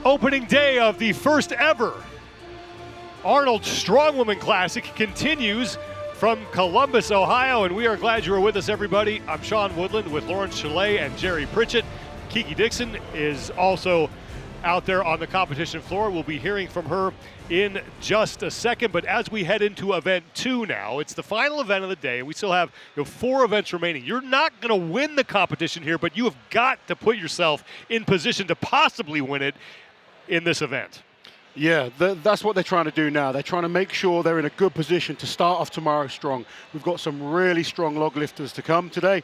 Opening day of the first ever Arnold Strongwoman Classic continues from Columbus, Ohio, and we are glad you are with us, everybody. I'm Sean Woodland with Lawrence Chalet and Jerry Pritchett. Kiki Dixon is also out there on the competition floor. We'll be hearing from her in just a second, but as we head into event 2 now, it's the final event of the day. We still have 4 events remaining. You're not going to win the competition here, but you have got to put yourself in position to possibly win it in this event. Yeah, that's what they're trying to do now. They're trying to make sure they're in a good position to start off tomorrow strong. We've got some really strong log lifters to come today.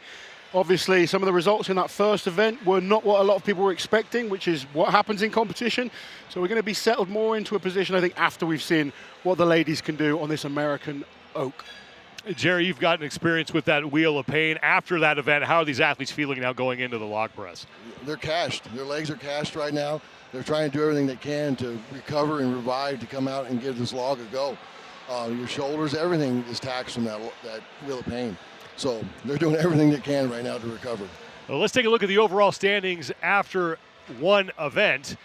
Obviously, some of the results in that first event were not what a lot of people were expecting, which is what happens in competition. So we're going to be settled more into a position, I think, after we've seen what the ladies can do on this American oak. Jerry, you've gotten experience with that wheel of pain. After that event, how are these athletes feeling now going into the log press? They're cashed. Their legs are cashed right now. They're trying to do everything they can to recover and revive to come out and give this log a go. Your shoulders, everything is taxed from that wheel of pain. So they're doing everything they can right now to recover. Well, let's take a look at the overall standings after one event.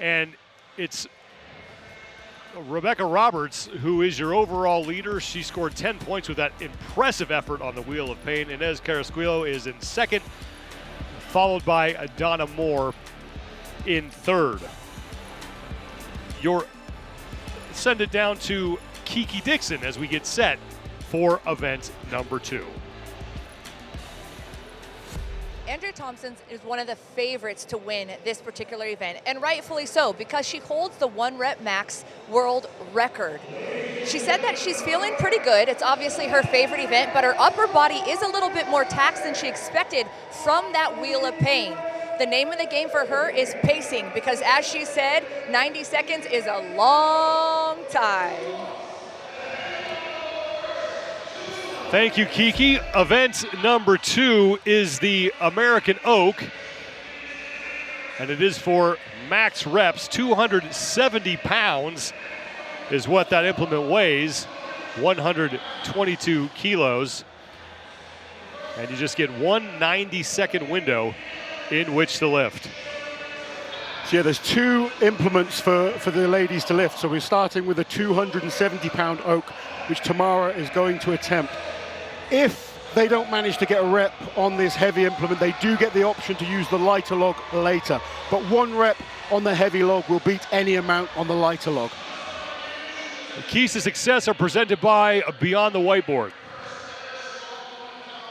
And it's Rebecca Roberts, who is your overall leader. She scored 10 points with that impressive effort on the wheel of pain. Inez Carrasquillo is in second, followed by Donna Moore in third. Send it down to Kiki Dixon as we get set for event number 2. Andrea Thompson is one of the favorites to win this particular event, and rightfully so, because she holds the 1 rep max world record. She said that she's feeling pretty good. It's obviously her favorite event, but her upper body is a little bit more taxed than she expected from that wheel of pain. The name of the game for her is pacing, because as she said, 90 seconds is a long time. Thank you, Kiki. Event number 2 is the American Oak, and it is for max reps. 270 pounds is what that implement weighs, 122 kilos, and you just get 1 90-second window in which to lift. So yeah, there's 2 implements for the ladies to lift. So we're starting with a 270-pound oak, which Tamara is going to attempt. If they don't manage to get a rep on this heavy implement, they do get the option to use the lighter log later. But 1 rep on the heavy log will beat any amount on the lighter log. The keys to success are presented by Beyond the Whiteboard.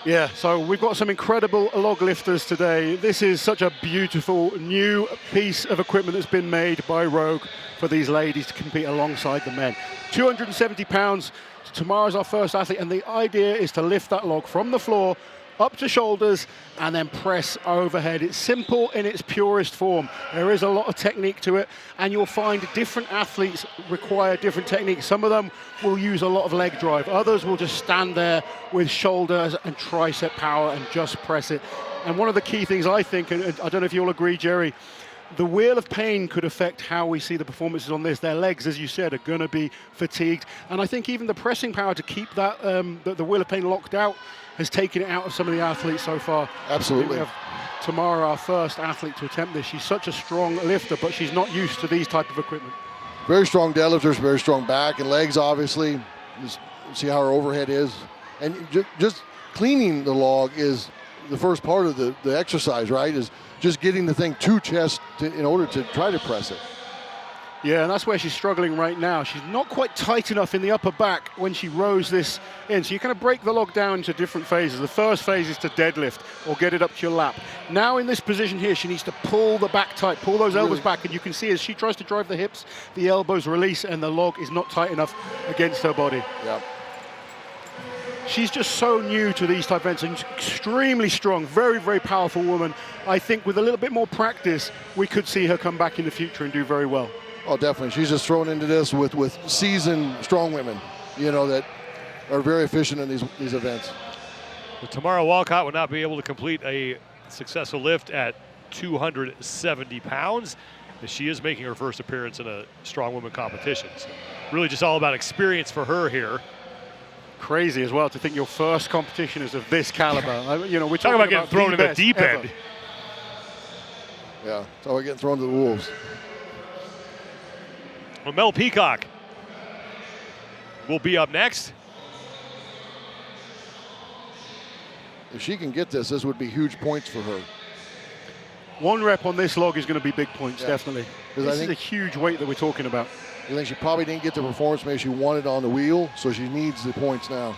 Yeah, so we've got some incredible log lifters today. This is such a beautiful new piece of equipment that's been made by Rogue for these ladies to compete alongside the men. 270 pounds. Tomorrow's our first athlete, and the idea is to lift that log from the floor up to shoulders and then press overhead. It's simple in its purest form. There is a lot of technique to it, and you'll find different athletes require different techniques. Some of them will use a lot of leg drive. Others will just stand there with shoulders and tricep power and just press it. And one of the key things I think, and I don't know if you'll agree, Jerry, the wheel of pain could affect how we see the performances on this. Their legs, as you said, are going to be fatigued. And I think even the pressing power to keep that the wheel of pain locked out has taken it out of some of the athletes so far. Absolutely. We have Tamara, our first athlete to attempt this. She's such a strong lifter, but she's not used to these type of equipment. Very strong deadlifters, very strong back and legs, obviously. Just see how her overhead is. And just cleaning the log is the first part of the exercise, right? Is just getting the thing to chest in order to try to press it. Yeah, and that's where she's struggling right now. She's not quite tight enough in the upper back when she rows this in. So you kind of break the log down into different phases. The first phase is to deadlift or get it up to your lap. Now in this position here, she needs to pull the back tight, pull those elbows back, and you can see as she tries to drive the hips, the elbows release and the log is not tight enough against her body. Yeah. She's just so new to these type of events and extremely strong, very, very powerful woman. I think with a little bit more practice, we could see her come back in the future and do very well. Oh, definitely. She's just thrown into this with seasoned strong women, that are very efficient in these events. Well, Tamara Walcott would not be able to complete a successful lift at 270 pounds. She is making her first appearance in a strong women competition. So really just all about experience for her here. Crazy as well to think your first competition is of this caliber. We're talking about getting thrown in the deep ever. end. Yeah, so we're getting thrown to the wolves. Well, Mel Peacock will be up next. If she can get this, this would be huge points for her. 1 rep on this log is going to be big points, Yeah. definitely. 'Cause This I is think- a huge weight that we're talking about. I think she probably didn't get the performance maybe she wanted on the wheel, so she needs the points now.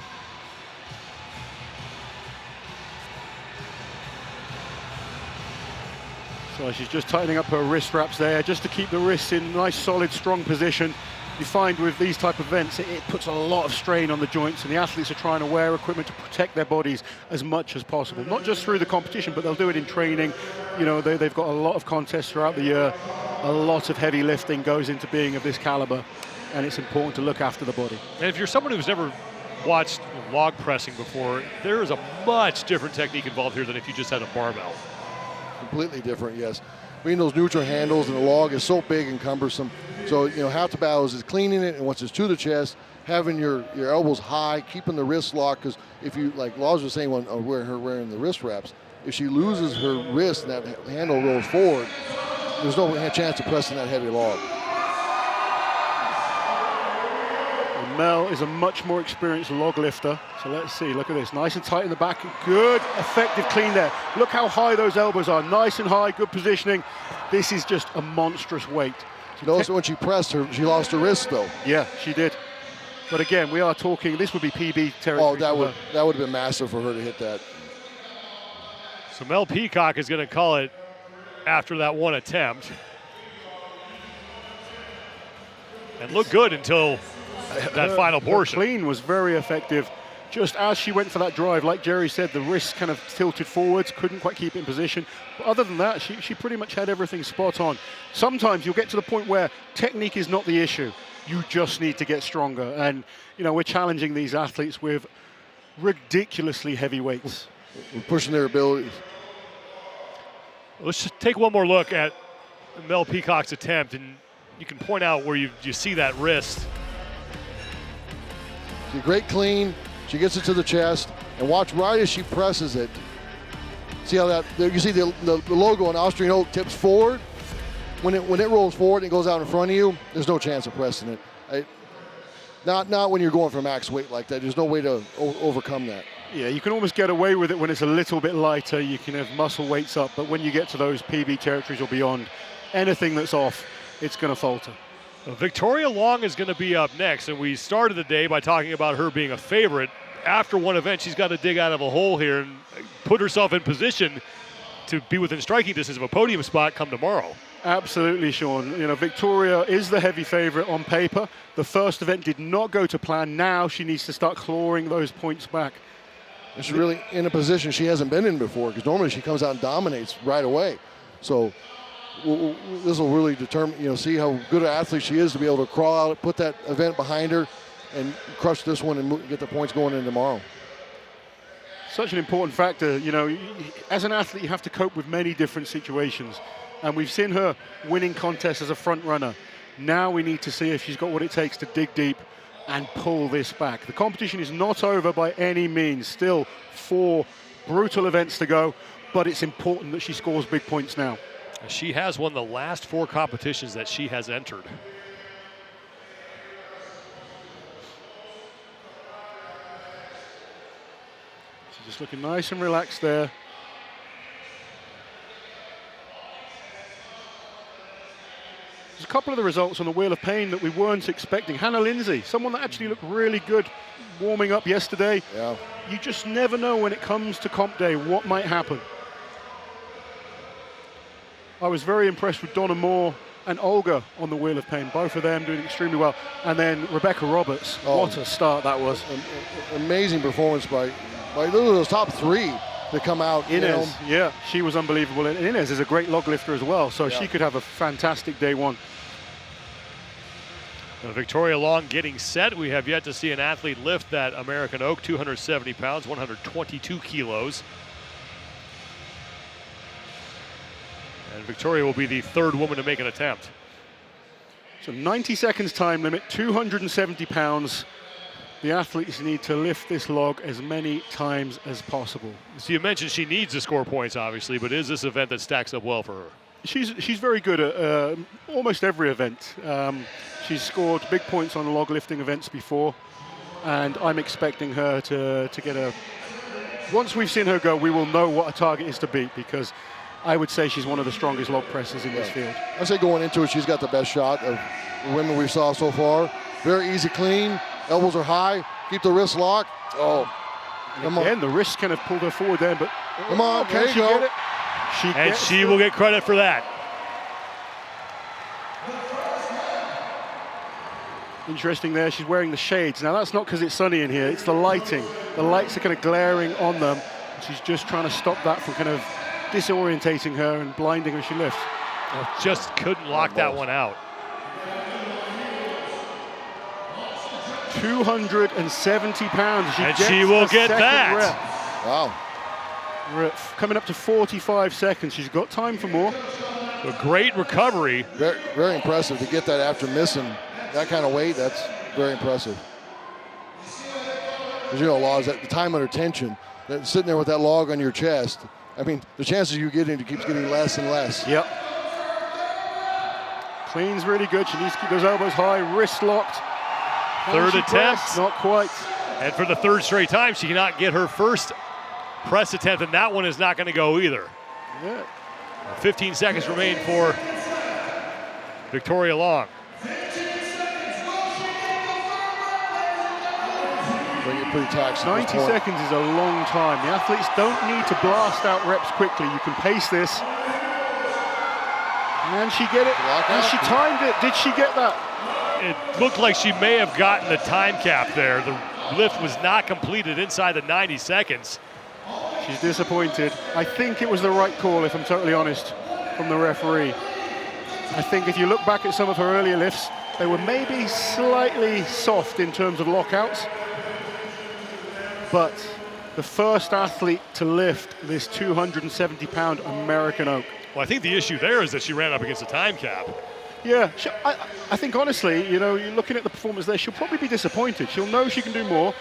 So she's just tightening up her wrist wraps there, just to keep the wrists in nice, solid, strong position. You find with these type of events, it puts a lot of strain on the joints, and the athletes are trying to wear equipment to protect their bodies as much as possible. Not just through the competition, but they'll do it in training. You know, they've got a lot of contests throughout the year. A lot of heavy lifting goes into being of this caliber, and it's important to look after the body. And if you're someone who's never watched log pressing before, there is a much different technique involved here than if you just had a barbell. Completely different, yes. Being those neutral handles and the log is so big and cumbersome. So, you know, half the battle is cleaning it, and once it's to the chest, having your elbows high, keeping the wrist locked, because if you, like Laws was saying when wearing the wrist wraps, if she loses her wrist and that handle rolls forward, there's no chance of pressing that heavy log. And Mel is a much more experienced log lifter. So let's see, look at this, nice and tight in the back. Good, effective clean there. Look how high those elbows are, nice and high, good positioning. This is just a monstrous weight. Notice when she pressed her, she lost her wrist though. Yeah, she did. But again, we are talking, this would be PB territory. Oh, that would have been massive for her to hit that. So Mel Peacock is going to call it after that one attempt. And look good until that final portion. Her clean was very effective. Just as she went for that drive, like Jerry said, the wrist kind of tilted forwards, couldn't quite keep it in position. But other than that, she pretty much had everything spot on. Sometimes you'll get to the point where technique is not the issue. You just need to get stronger. And, you know, we're challenging these athletes with ridiculously heavy weights. We're pushing their abilities. Let's just take one more look at Mel Peacock's attempt, and you can point out where you see that wrist. See, great clean. She gets it to the chest, and watch right as she presses it. See how that, there you see the logo on Austrian Oak tips forward? When it rolls forward and goes out in front of you, there's no chance of pressing it. Not when you're going for max weight like that. There's no way to overcome that. Yeah, you can almost get away with it when it's a little bit lighter. You can have muscle weights up, but when you get to those PB territories or beyond, anything that's off, it's going to falter. Victoria Long is going to be up next, and we started the day by talking about her being a favorite. After one event, she's got to dig out of a hole here and put herself in position to be within striking distance of a podium spot come tomorrow. Absolutely, Sean. You know, Victoria is the heavy favorite on paper. The first event did not go to plan. Now she needs to start clawing those points back. And she's really in a position she hasn't been in before, because normally she comes out and dominates right away. So this will really determine, you know, see how good an athlete she is to be able to crawl out, put that event behind her, and crush this one and get the points going in tomorrow. Such an important factor. You know, as an athlete, you have to cope with many different situations. And we've seen her winning contests as a front runner. Now we need to see if she's got what it takes to dig deep and pull this back. The competition is not over by any means. Still 4 brutal events to go, but it's important that she scores big points now. She has won the last 4 competitions that she has entered. She's just looking nice and relaxed there. There's a couple of the results on the Wheel of Pain that we weren't expecting. Hannah Lindsay, someone that actually looked really good warming up yesterday. Yeah. You just never know when it comes to comp day what might happen. I was very impressed with Donna Moore and Olga on the Wheel of Pain, both of them doing extremely well. And then Rebecca Roberts, what a start that was. Amazing performance by those top 3 to come out. Inez, yeah, she was unbelievable. And Inez is a great log lifter as well, so Yeah. she could have a fantastic day one. Victoria Long getting set. We have yet to see an athlete lift that American Oak, 270 pounds, 122 kilos. And Victoria will be the 3rd woman to make an attempt. So 90 seconds time limit, 270 pounds. The athletes need to lift this log as many times as possible. So you mentioned she needs to score points, obviously, but is this event that stacks up well for her? she's very good at almost every event. She's scored big points on log lifting events before, and I'm expecting her to get a. Once we've seen her go, we will know what a target is to beat, because I would say she's one of the strongest log pressers in this field. I say going into it, she's got the best shot of the women we saw so far. Very easy clean, elbows are high, keep the wrist locked. Oh, come on. Again, the wrist kind of pulled her forward there, but Come on, can there she you go. get it? And she will get credit for that. Interesting there, she's wearing the shades. Now that's not because it's sunny in here, it's the lighting. The lights are kind of glaring on them. She's just trying to stop that from kind of disorientating her and blinding her as she lifts. Just couldn't lock that one out. 270 pounds. And she will get that. Rep. Wow. We're coming up to 45 seconds. She's got time for more. A great recovery. Very, very impressive to get that after missing that kind of weight. That's very impressive. Because you know, laws that the time under tension, that sitting there with that log on your chest. I mean, the chances you get into keeps getting less and less. Yep. Clean's really good. She needs to keep those elbows high, wrist locked. Third attempt. Not quite. And for the third straight time, she cannot get her first press attempt, and that one is not going to go either. Yeah. 15 seconds remain for Victoria Long. Pretty taxing. 90 seconds is a long time. The athletes don't need to blast out reps quickly. You can pace this. And she get it. And she timed it. Did she get that? It looked like she may have gotten the time cap there. The lift was not completed inside the 90 seconds. She's disappointed. I think it was the right call, if I'm totally honest, from the referee. I think if you look back at some of her earlier lifts, they were maybe slightly soft in terms of lockouts. But the first athlete to lift this 270-pound American oak. Well, I think the issue there is that she ran up against the time cap. Yeah, I think honestly, you know, you're looking at the performance there, she'll probably be disappointed. She'll know she can do more.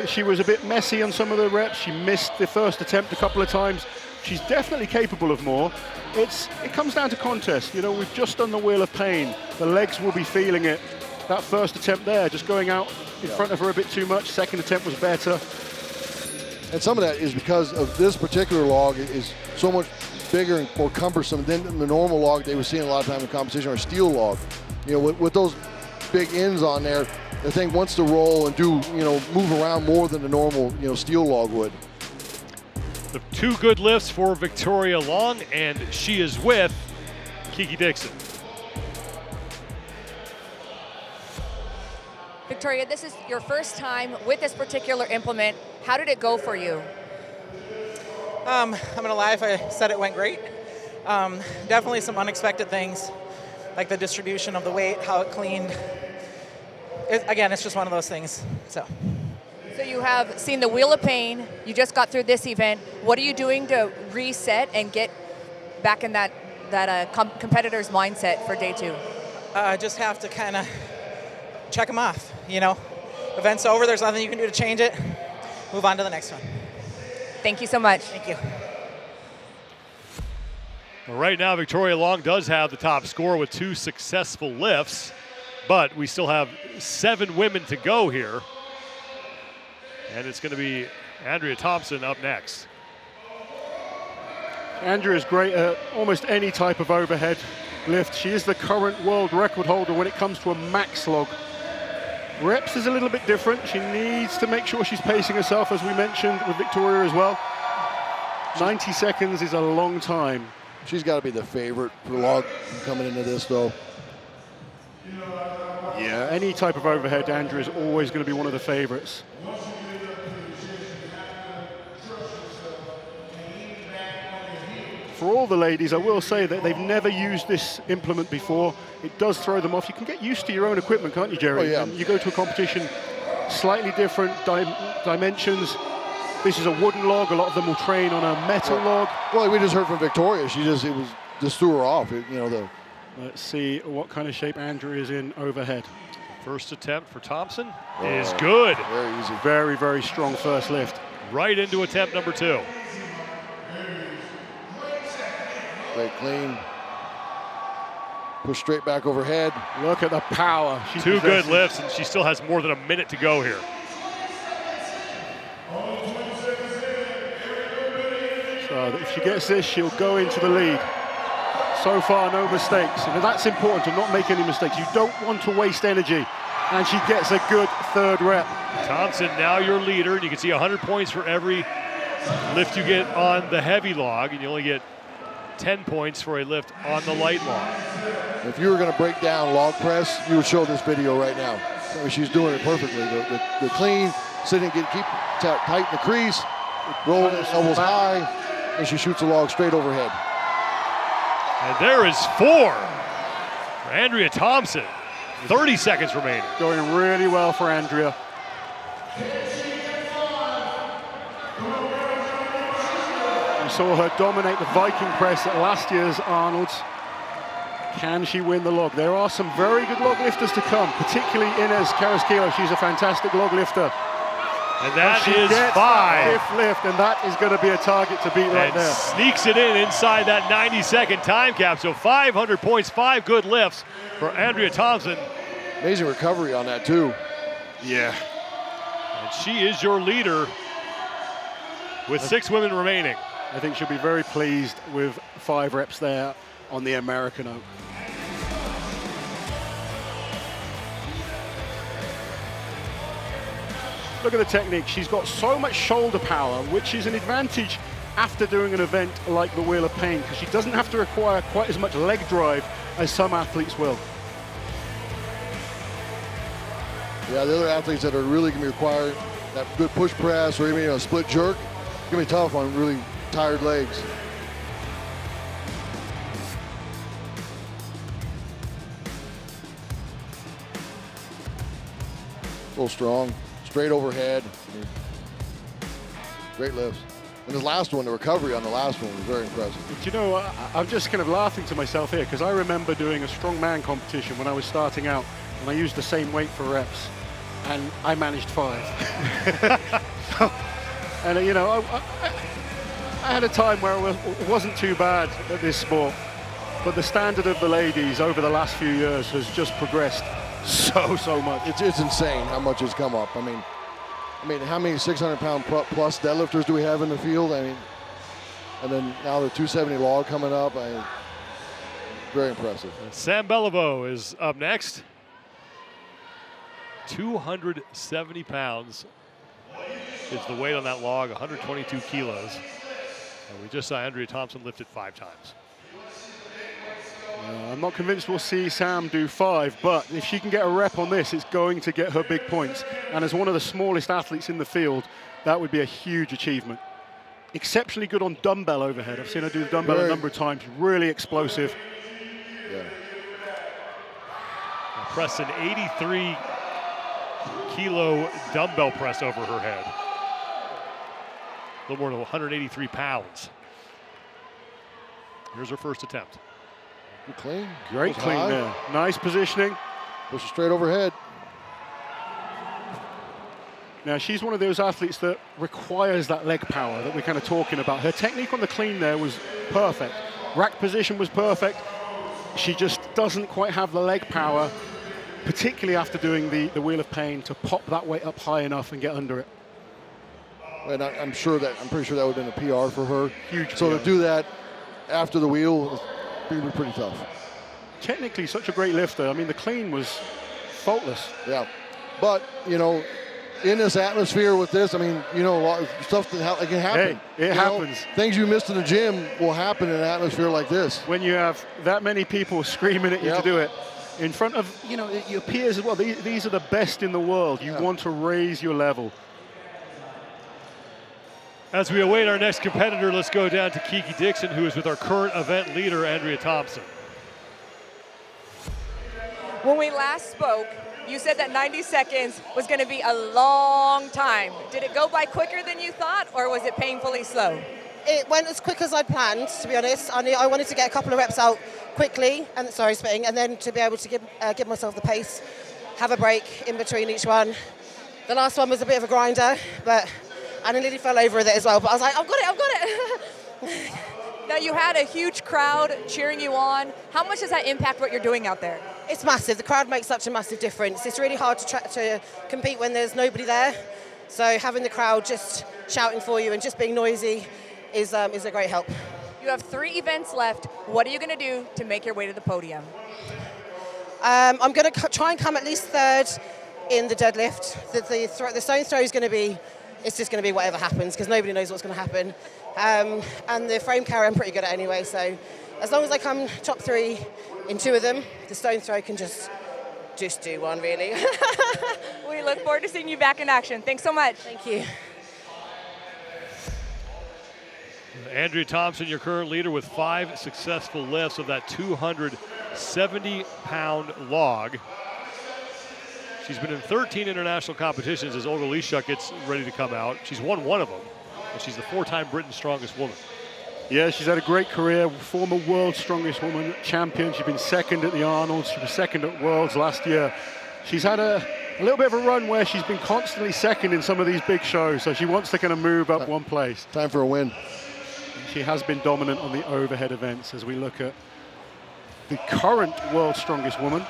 She was a bit messy on some of the reps. She missed the first attempt a couple of times. She's definitely capable of more. It comes down to contest. You know, we've just done the Wheel of Pain. The legs will be feeling it. That first attempt there, just going out in front of her a bit too much. Second attempt was better. And some of that is because of this particular log is so much bigger and more cumbersome than the normal log they were seeing a lot of time in competition, or steel log. You know, with those big ends on there, the thing wants to roll and do, you know, move around more than the normal, you know, steel log would. The two good lifts for Victoria Long, and she is with Kiki Dixon. Victoria, this is your first time with this particular implement. How did it go for you? I'm gonna lie if I said it went great. Definitely some unexpected things, like the distribution of the weight, how it cleaned. Again, it's just one of those things. So you have seen the Wheel of Pain. You just got through this event. What are you doing to reset and get back in that competitor's mindset for day two? I just have to kind of check them off. You know, event's over. There's nothing you can do to change it. Move on to the next one. Thank you so much. Thank you. Well, right now, Victoria Long does have the top score with 2 successful lifts, but we still have 7 women to go here. And it's going to be Andrea Thompson up next. Andrea's great at almost any type of overhead lift. She is the current world record holder when it comes to a max log. Reps is a little bit different. She needs to make sure she's pacing herself, as we mentioned with Victoria as well. 90 seconds is a long time. She's got to be the favorite for the log coming into this, though. Yeah, any type of overhead, Andrea is always going to be one of the favorites. For all the ladies, I will say that they've never used this implement before. It does throw them off. You can get used to your own equipment, can't you, Jerry? Oh, yeah. And you go to a competition, slightly different dimensions. This is a wooden log. A lot of them will train on a metal log. Well, we just heard from Victoria. It just threw her off. Let's see what kind of shape Andrea is in overhead. First attempt for Thompson is good. Very easy. Very, very strong first lift. Right into attempt number 2. Great clean. Push straight back overhead. Look at the power. Two good lifts, and she still has more than a minute to go here. So if she gets this, she'll go into the lead. So far, no mistakes. And that's important, to not make any mistakes. You don't want to waste energy. And she gets a good third rep. Thompson, now your leader. You can see 100 points for every lift you get on the heavy log, and you only get 10 points for a lift on the light log. If you were going to break down log press, you would show this video right now. I mean, she's doing it perfectly. The clean, sitting, keep tight in the crease, roll the elbows high, and she shoots the log straight overhead. And there is 4 for Andrea Thompson. 30 seconds remaining. Going really well for Andrea. We saw her dominate the Viking press at last year's Arnold's. Can she win the log? There are some very good log lifters to come, particularly Inez Carrasquillo. She's a fantastic log lifter. And that she is gets 5. Fifth lift, and that is going to be a target to beat right And there. sneaks it in inside that 90-second time cap. So 500 points, 5 good lifts for Andrea Thompson. Amazing recovery on that too. Yeah. And she is your leader with 6 women remaining. I think she'll be very pleased with 5 reps there on the American Oak. Look at the technique. She's got so much shoulder power, which is an advantage after doing an event like the Wheel of Pain, because she doesn't have to require quite as much leg drive as some athletes will. Yeah, the other athletes that are really going to be requiring that good push press or even a split jerk, it's going to be tough on really tired legs. Full strong, straight overhead. Great lifts. And this last one, the recovery on the last one was very impressive. But you know, I'm just kind of laughing to myself here, because I remember doing a strongman competition when I was starting out, and I used the same weight for reps, and I managed 5. And you know, I had a time where it wasn't too bad at this sport, but the standard of the ladies over the last few years has just progressed so much. It's insane how much has come up. I mean, how many 600-pound plus deadlifters do we have in the field? I mean, and then now the 270 log coming up. Very impressive. Sam Beliveau is up next. 270 pounds is the weight on that log, 122 kilos. And we just saw Andrea Thompson lift it 5 times. I'm not convinced we'll see Sam do 5, but if she can get a rep on this, it's going to get her big points. And as one of the smallest athletes in the field, that would be a huge achievement. Exceptionally good on dumbbell overhead. I've seen her do the dumbbell a number of times. Really explosive. Yeah. Pressed an 83 kilo dumbbell press over her head. A little more than 183 pounds. Here's her first attempt. Good clean. Great Goes clean high. there. Nice positioning. Pushes straight overhead. Now, she's one of those athletes that requires that leg power that we're kind of talking about. Her technique on the clean there was perfect. Rack position was perfect. She just doesn't quite have the leg power, particularly after doing the Wheel of Pain, to pop that weight up high enough and get under it. And I'm pretty sure that would have been a PR for her. Huge So PR. to do that after the wheel, it's pretty tough. Technically, such a great lifter. I mean, the clean was faultless. Yeah, but you know, in this atmosphere with this, I mean, you know, a lot of stuff that it can happen. Hey, it happens. Things you missed in the gym will happen in an atmosphere like this. When you have that many people screaming at you to do it, in front of, you know, your peers as well. These are the best in the world. You want to raise your level. As we await our next competitor, let's go down to Kiki Dixon, who is with our current event leader, Andrea Thompson. When we last spoke, you said that 90 seconds was going to be a long time. Did it go by quicker than you thought, or was it painfully slow? It went as quick as I'd planned, to be honest. I wanted to get a couple of reps out quickly, and then to be able to give myself the pace, have a break in between each one. The last one was a bit of a grinder, but I nearly fell over with it as well. But I was like, I've got it. Now, you had a huge crowd cheering you on. How much does that impact what you're doing out there? It's massive. The crowd makes such a massive difference. It's really hard to compete when there's nobody there. So having the crowd just shouting for you and just being noisy is a great help. You have 3 events left. What are you going to do to make your way to the podium? I'm going to try and come at least 3rd in the deadlift. The stone throw is going to be, it's just going to be whatever happens because nobody knows what's going to happen. And the frame carry I'm pretty good at anyway, so as long as I come top 3 in 2 of them, the stone throw can just do one, really. We look forward to seeing you back in action. Thanks so much. Thank you. Andrea Thompson, your current leader, with 5 successful lifts of that 270-pound log. She's been in 13 international competitions as Olga Liashchuk gets ready to come out. She's won 1 of them, and she's the 4-time Britain's strongest woman. Yeah, she's had a great career, former world's strongest woman champion. She's been 2nd at the Arnold. She was 2nd at Worlds last year. She's had a little bit of a run where she's been constantly 2nd in some of these big shows, so she wants to kind of move up one place. Time for a win. She has been dominant on the overhead events as we look at the current world's strongest woman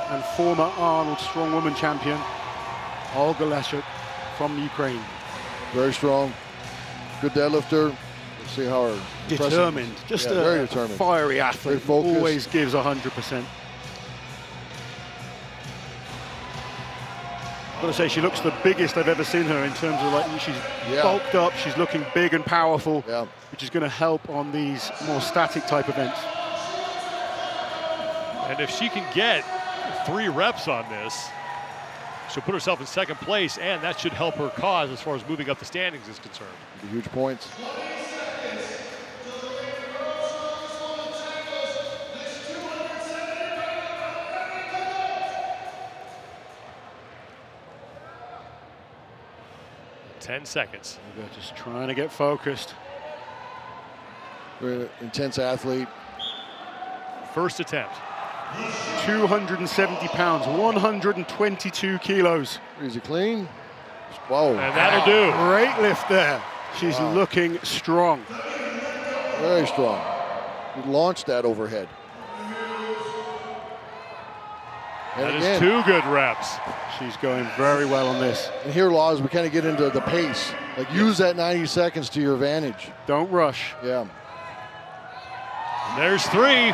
and former Arnold Strongwoman champion, Olga Liashchuk from Ukraine. Very strong, good deadlifter. We'll see how her Determined, just very a determined. Fiery athlete, always gives 100%. I've got to say, she looks the biggest I've ever seen her in terms of, like, she's bulked up, she's looking big and powerful, which is going to help on these more static type events. And if she can get 3 reps on this, she'll put herself in 2nd place, and that should help her cause as far as moving up the standings is concerned. Huge points. Ten seconds. We're just trying to get focused. Very intense athlete. First attempt. 270 pounds, 122 kilos. Easy clean. Whoa. And that'll do. Great lift there. She's looking strong. Very strong. He launched that overhead. And That again, is 2 good reps. She's going very well on this. And here, Laws, we kind of get into the pace. Like, use that 90 seconds to your advantage. Don't rush. Yeah. And there's 3.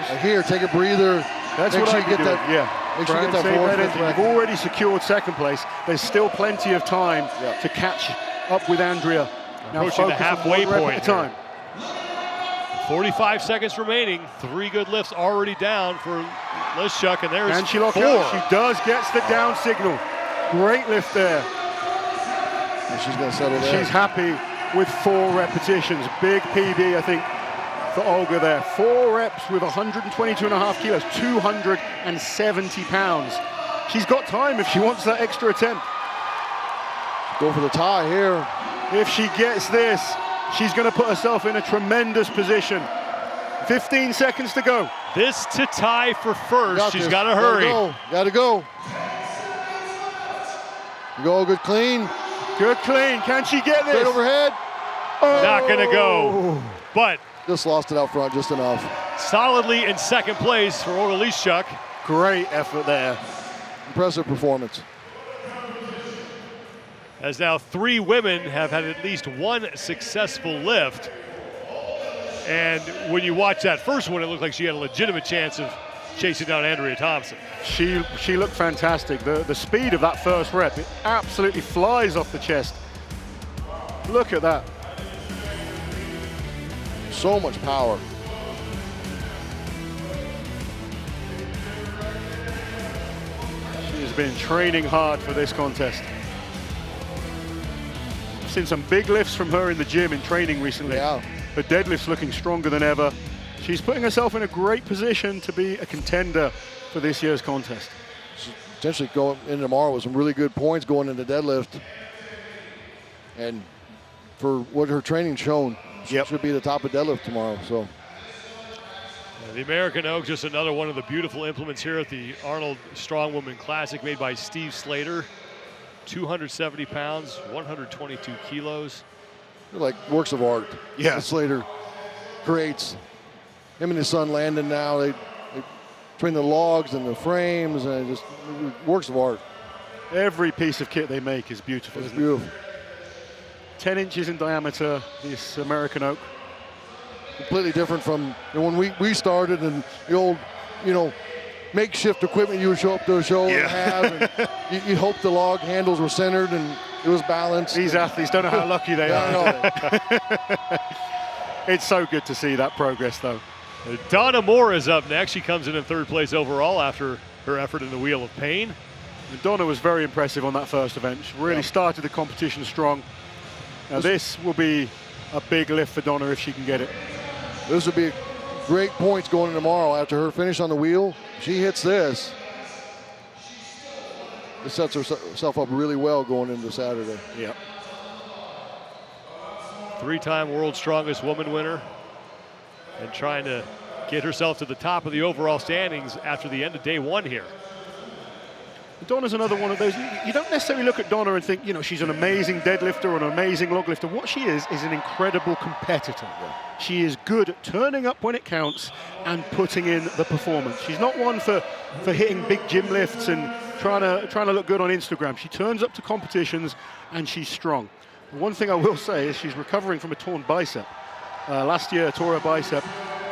Like here, take a breather. That's make what sure I you get that. Yeah. Make sure you get that Save forward. energy. You've already secured 2nd place. There's still plenty of time to catch up with Andrea. Now Approaching the focus on halfway one rep point at a time. 45 seconds remaining. 3 good lifts already down for Liashchuk, and there's And she locks 4. out. She does gets the down signal. Great lift there. And she's going to settle there. She's happy with 4 repetitions. Big PB, I think, for Olga there. 4 reps with 122.5 kilos, 270 pounds. She's got time if she wants that extra attempt. Go for the tie here. If she gets this, she's going to put herself in a tremendous position. 15 seconds to go. This to tie for first. She's got to Gotta hurry. go. Gotta go. Go, good clean. Good clean. Can she get this? Straight overhead. Oh. Not going to go. But Just lost it out front just enough. solidly in 2nd place for Olga Liashchuk. Great effort there. Impressive performance. As now 3 women have had at least 1 successful lift. And when you watch that first one, it looked like she had a legitimate chance of chasing down Andrea Thompson. She looked fantastic. The speed of that first rep, it absolutely flies off the chest. Look at that. So much power. She has been training hard for this contest. I've seen some big lifts from her in the gym in training recently. Yeah. Her deadlift's looking stronger than ever. She's putting herself in a great position to be a contender for this year's contest. Potentially going in tomorrow with some really good points going into deadlift. And for what her training's shown, she should be at the top of deadlift tomorrow. So The American Oak, just another one of the beautiful implements here at the Arnold Strongwoman Classic, made by Steve Slater. 270 pounds, 122 kilos. they're like works of art. Yeah. that Slater creates. Him and his son Landon now, they between the logs and the frames, and just works of art. Every piece of kit they make is beautiful. It's isn't it? beautiful. 10 inches in diameter, this American oak. Completely different from when we started, and the old, makeshift equipment you would show up to a show and have. And you hope the log handles were centered and it was balanced. These athletes don't know how lucky they are. It's so good to see that progress, though. Donna Moore is up next. She comes in third place overall after her effort in the Wheel of Pain. And Donna was very impressive on that first event. She really started the competition strong. Now this will be a big lift for Donna if she can get it. This would be great points going in tomorrow after her finish on the wheel. If she hits this, this sets herself up really well going into Saturday. Yeah. Three-time World's Strongest Woman winner, and trying to get herself to the top of the overall standings after the end of day one here. Donna's another one of those, you don't necessarily look at Donna and think, she's an amazing deadlifter or an amazing log lifter. What she is an incredible competitor. Yeah. She is good at turning up when it counts and putting in the performance. She's not one for hitting big gym lifts and trying to look good on Instagram. She turns up to competitions and she's strong. One thing I will say is she's recovering from a torn bicep. Last year, tore her bicep,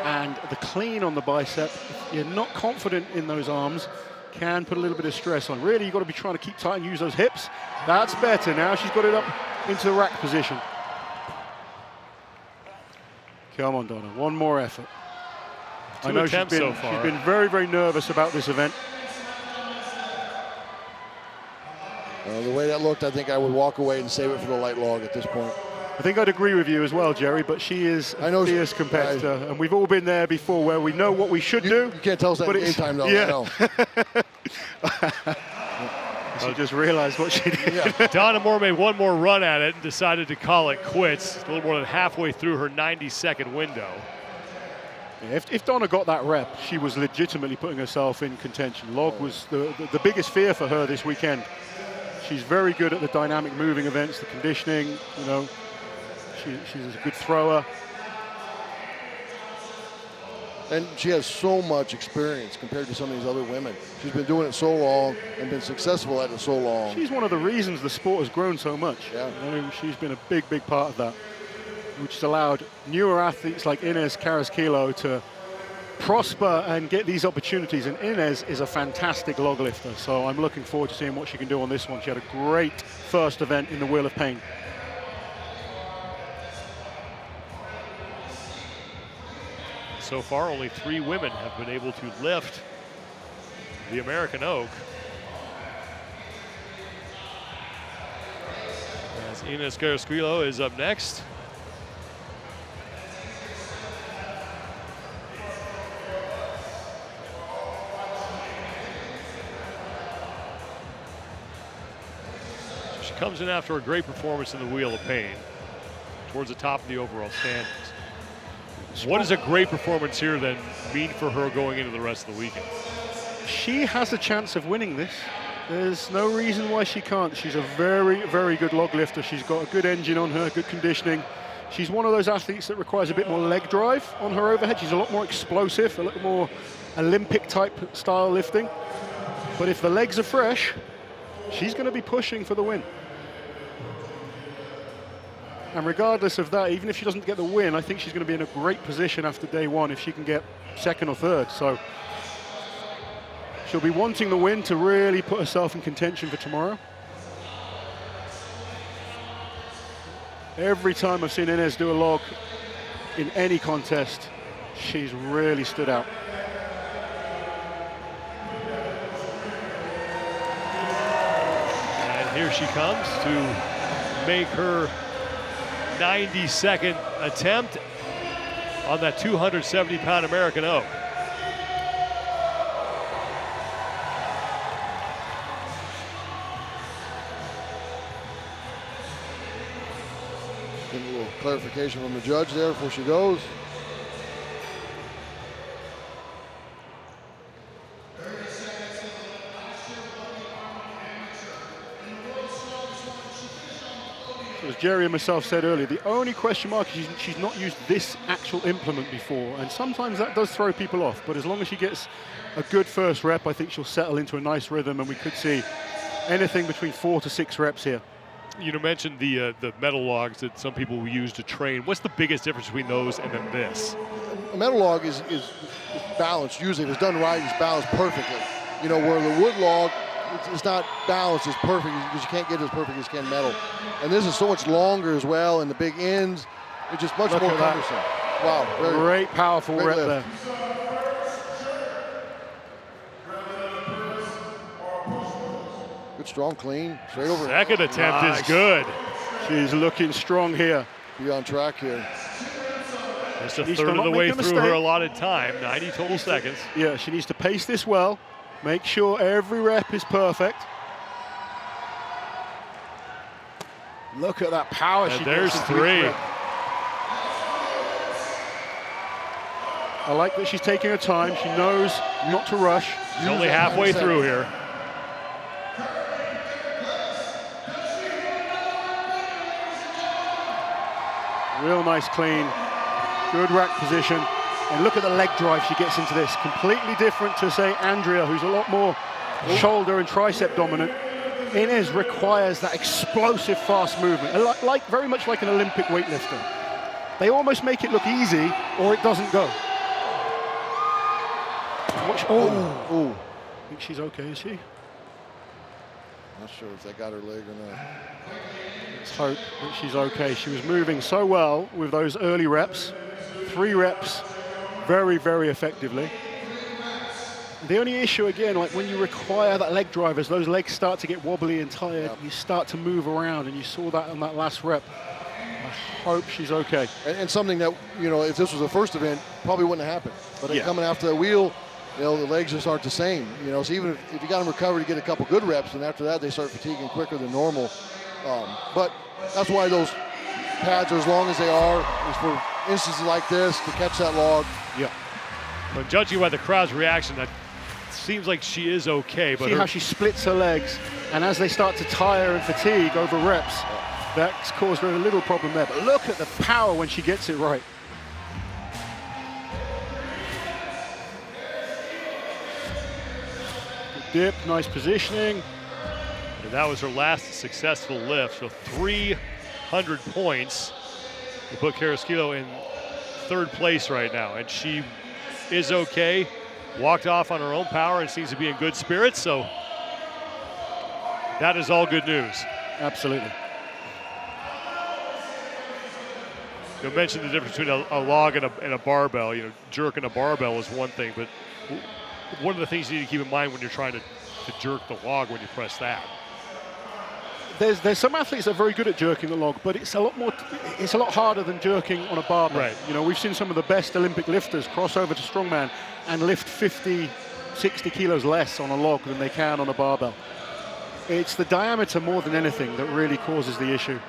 and the clean on the bicep, if you're not confident in those arms, can put a little bit of stress on. Really, you've got to be trying to keep tight and use those hips. That's better. Now she's got it up into the rack position. Come on, Donna. One more effort. I know she's been very, very nervous about this event. The way that looked, I think I would walk away and save it for the light log at this point. I think I'd agree with you as well, Jerry, but she is a fierce competitor, and we've all been there before where we know what we should do. You can't tell us that in game time, though. Yeah. She just realized what she did. Yeah. Donna Moore made one more run at it and decided to call it quits. A little more than halfway through her 90-second window. Yeah, if Donna got that rep, she was legitimately putting herself in contention. Log was the biggest fear for her this weekend. She's very good at the dynamic moving events, the conditioning, she's a good thrower. And she has so much experience compared to some of these other women. She's been doing it so long and been successful at it so long. She's one of the reasons the sport has grown so much. Yeah. She's been a big, big part of that, which has allowed newer athletes like Inez Carrasquillo to prosper and get these opportunities. And Inez is a fantastic log lifter, so I'm looking forward to seeing what she can do on this one. She had a great first event in the Wheel of Pain. So far, only 3 women have been able to lift the American Oak. As Inez Carrasquillo is up next. She comes in after a great performance in the Wheel of Pain, towards the top of the overall standings. What does a great performance here then mean for her going into the rest of the weekend? She has a chance of winning this. There's no reason why she can't. She's a very, very good log lifter. She's got a good engine on her, good conditioning. She's one of those athletes that requires a bit more leg drive on her overhead. She's a lot more explosive, a little more Olympic type style lifting. But if the legs are fresh, she's going to be pushing for the win. And regardless of that, even if she doesn't get the win, I think she's going to be in a great position after day one if she can get second or third. So she'll be wanting the win to really put herself in contention for tomorrow. Every time I've seen Inez do a log in any contest, she's really stood out. And here she comes to make her 92nd attempt on that 270-pound American Oak. Get a little clarification from the judge there before she goes. as Jerry and myself said earlier, the only question mark is she's not used this actual implement before, and sometimes that does throw people off, but as long as she gets a good first rep, I think she'll settle into a nice rhythm, and we could see anything between 4 to 6 reps here. You mentioned the metal logs that some people will use to train. What's the biggest difference between those and then this? A metal log is balanced. Usually, if it's done right, it's balanced perfectly. Where the wood log, it's not balanced as perfect because you can't get it as perfect as can metal. And this is so much longer as well, and the big ends, it's just much more cumbersome. Wow, great, powerful rep lift there. Good, strong, clean, straight over. Second attempt is good. She's looking strong here. Be on track here. Just a third of the way through her allotted time, 90 total seconds. Yeah, she needs to pace this well. Make sure every rep is perfect. Look at that power she there's gets. three. I like that she's taking her time. She knows not to rush. She's only halfway through here. Real nice clean. Good rack position. And look at the leg drive she gets into this. Completely different to, say, Andrea, who's a lot more shoulder and tricep dominant. Inez requires that explosive, fast movement, very much like an Olympic weightlifter. They almost make it look easy, or it doesn't go. I think she's okay, is she? Not sure if they got her leg or not. Let's hope that she's okay. She was moving so well with those early reps. 3 reps, very, very effectively. The only issue, again, like when you require that leg drive, as those legs start to get wobbly and tired, you start to move around, and you saw that on that last rep. I hope she's okay. And something that, if this was the first event, probably wouldn't have happened. But coming after the wheel, the legs just aren't the same. So even if you got them recovered to get a couple good reps, and after that they start fatiguing quicker than normal. But that's why those pads are as long as they are, is for instances like this, to catch that log. Yeah. But judging by the crowd's reaction, that seems like she is okay. But see how she splits her legs, and as they start to tire and fatigue over reps, that's caused her a little problem there. But look at the power when she gets it right. Good dip, nice positioning. And that was her last successful lift, so 300 points to put Carrasquillo in 3rd place right now, and she is okay. Walked off on her own power and seems to be in good spirits, so that is all good news. Absolutely. You mentioned the difference between a log and a barbell. Jerking a barbell is one thing, but one of the things you need to keep in mind when you're trying to jerk the log when you press that. There's some athletes that are very good at jerking the log, but it's a lot harder than jerking on a barbell. Right. We've seen some of the best Olympic lifters cross over to strongman and lift 50, 60 kilos less on a log than they can on a barbell. It's the diameter more than anything that really causes the issue.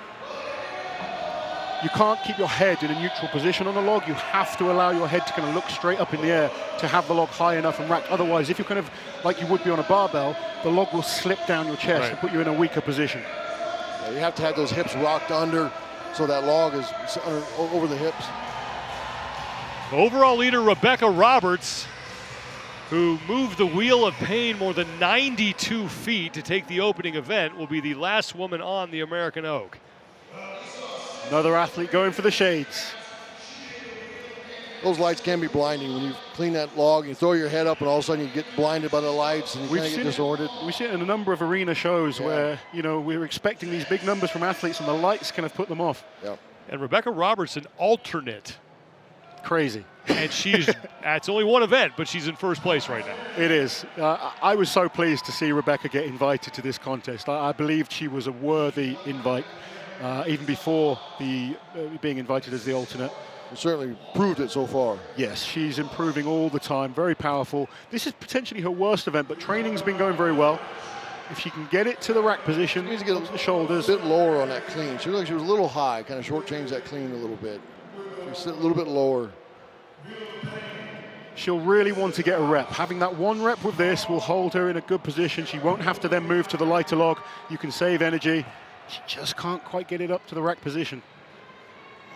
You can't keep your head in a neutral position on a log. You have to allow your head to kind of look straight up in the air to have the log high enough and racked. Otherwise, if you're kind of like you would be on a barbell, the log will slip down your chest and put you in a weaker position. Yeah, you have to have those hips rocked under so that log is over the hips. Overall leader Rebecca Roberts, who moved the Wheel of Pain more than 92 feet to take the opening event, will be the last woman on the American Oak. Another athlete going for the shades. Those lights can be blinding when you clean that log, you throw your head up, and all of a sudden you get blinded by the lights and you kind of get disoriented. We see it in a number of arena shows where, we're expecting these big numbers from athletes and the lights kind of put them off. Yeah. And Rebecca Roberts, an alternate. Crazy. And she's, it's only one event, but she's in 1st place right now. It is. I was so pleased to see Rebecca get invited to this contest. I believed she was a worthy invite, even before being invited as the alternate. It certainly proved it so far. Yes, she's improving all the time, very powerful. This is potentially her worst event, but training's been going very well. If she can get it to the rack position, she needs to get the shoulders. A bit lower on that clean. She looked like she was a little high, kind of shortchanged that clean a little bit. She's a little bit lower. She'll really want to get a rep. Having that 1 rep with this will hold her in a good position. She won't have to then move to the lighter log. You can save energy. She just can't quite get it up to the rack position.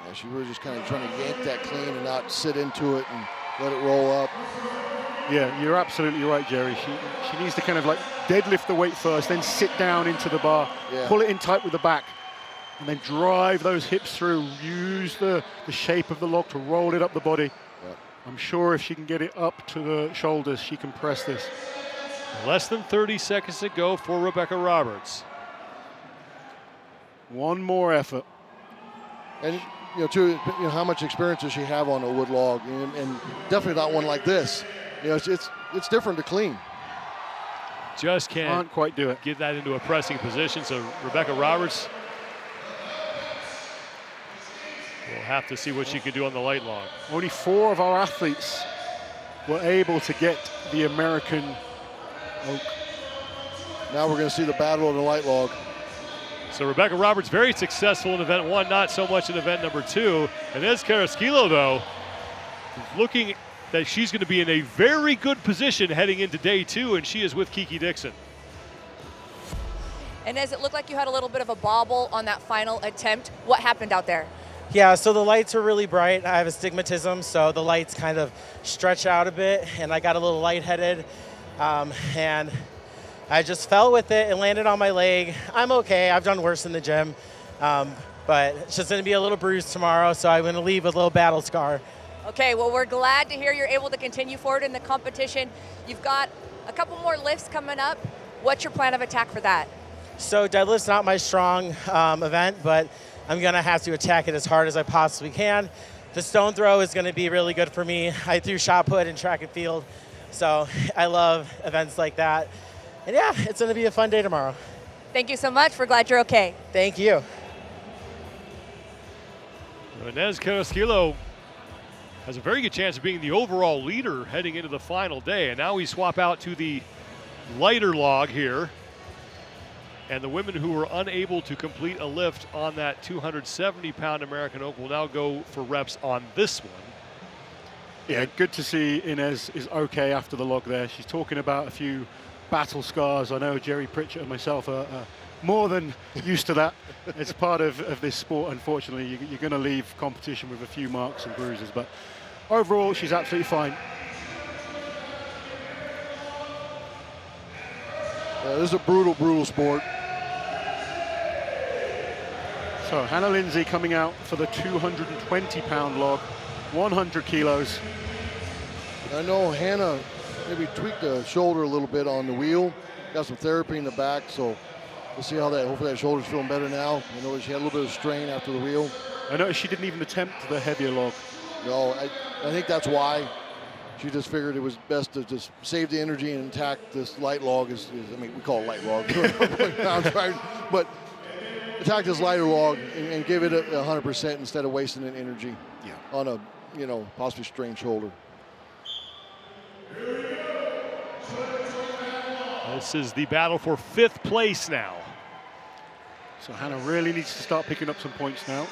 Yeah, she was just kind of trying to yank that clean and not sit into it and let it roll up. Yeah, you're absolutely right, Jerry. She needs to kind of like deadlift the weight first, then sit down into the bar, pull it in tight with the back, and then drive those hips through. Use the shape of the log to roll it up the body. Yep. I'm sure if she can get it up to the shoulders, she can press this. Less than 30 seconds to go for Rebecca Roberts. One more effort. And how much experience does she have on a wood log? And definitely not one like this. It's different to clean. Just can't quite do it. Get that into a pressing position. So Rebecca Roberts will have to see what she can do on the light log. Only 4 of our athletes were able to get the American oak. Now we're going to see the battle of the light log. So Rebecca Roberts very successful in event 1, not so much in event number 2. Inez Carrasquillo, though, looking that she's going to be in a very good position heading into day 2, and she is with Kiki Dixon. Inez, it looked like you had a little bit of a bobble on that final attempt. What happened out there? Yeah, so the lights are really bright. I have astigmatism, so the lights kind of stretch out a bit, and I got a little lightheaded, and I just fell with it and landed on my leg. I'm okay. I've done worse in the gym, but it's just going to be a little bruised tomorrow, so I'm going to leave with a little battle scar. Okay, well, we're glad to hear you're able to continue forward in the competition. You've got a couple more lifts coming up. What's your plan of attack for that? So deadlift's not my strong event, but I'm going to have to attack it as hard as I possibly can. The stone throw is going to be really good for me. I threw shot put in track and field, so I love events like that. And yeah, it's going to be a fun day tomorrow. Thank you so much. We're glad you're okay. Thank you. Inez Carrasquillo has a very good chance of being the overall leader heading into the final day. And now we swap out to the lighter log here. And the women who were unable to complete a lift on that 270-pound American oak will now go for reps on this one. Yeah, good to see Inez is okay after the log there. She's talking about a few battle scars. I know Jerry Pritchett and myself are more than used to that. It's part of this sport, unfortunately. You're going to leave competition with a few marks and bruises, but overall, she's absolutely fine. This is a brutal, brutal sport. So Hannah Lindsay coming out for the 220-pound log, 100 kilos. I know Hannah maybe tweaked the shoulder a little bit on the wheel. Got some therapy in the back, so we'll see how that, hopefully that shoulder's feeling better now. I know she had a little bit of strain after the wheel. I noticed she didn't even attempt the heavier log. No, I think that's why. She just figured it was best to just save the energy and attack this light log. I mean, we call it light log, but attack this lighter log and give it 100% instead of wasting an energy on a, possibly strained shoulder. This is the battle for 5th place now. So Hannah really needs to start picking up some points now.